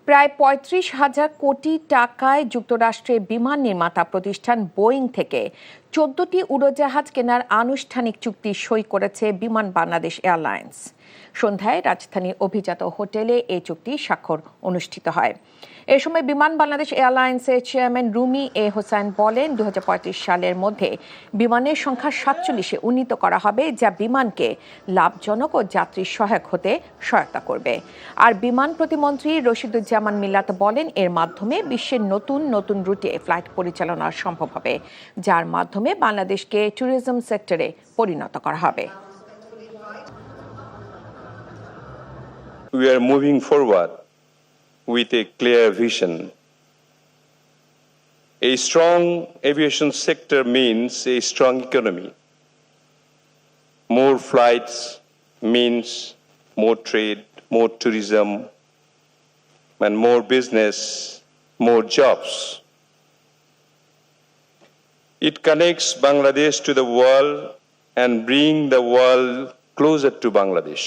প্রায় ৩৫,০০০ কোটি টাকায় যুক্তরাষ্ট্রের বিমান নির্মাতা প্রতিষ্ঠান বোয়িং থেকে ১৪টি উড়োজাহাজ কেনার আনুষ্ঠানিক চুক্তি সই করেছে বিমান বাংলাদেশ এয়ারলাইন্স। সন্ধ্যায় রাজধানীর অভিজাত হোটেলে এই চুক্তি স্বাক্ষর অনুষ্ঠিত হয়। এ সময় বিমান বাংলাদেশ এয়ারলাইন্সের চেয়ারম্যান রুমি এ হোসাইন বলেন, ২০৩৫ সালের মধ্যে বিমানের সংখ্যা ৪৭-এ উন্নীত করা হবে, যা বিমানকে লাভজনক ও যাত্রী সহায়ক হতে সহায়তা করবে। আর বিমান প্রতিমন্ত্রী রশিদুজ্জামান মিল্লাত বলেন, এর মাধ্যমে বিশ্বের নতুন নতুন রুটে ফ্লাইট পরিচালনা সম্ভব হবে, যার মাধ্যমে বাংলাদেশকে ট্যুরিজম সেক্টরে পরিণত করা হবে। We are moving forward with a clear vision. A strong aviation sector means a strong economy. More flights means more trade, more tourism, and more business, more jobs. It connects Bangladesh to the world and brings the world closer to Bangladesh.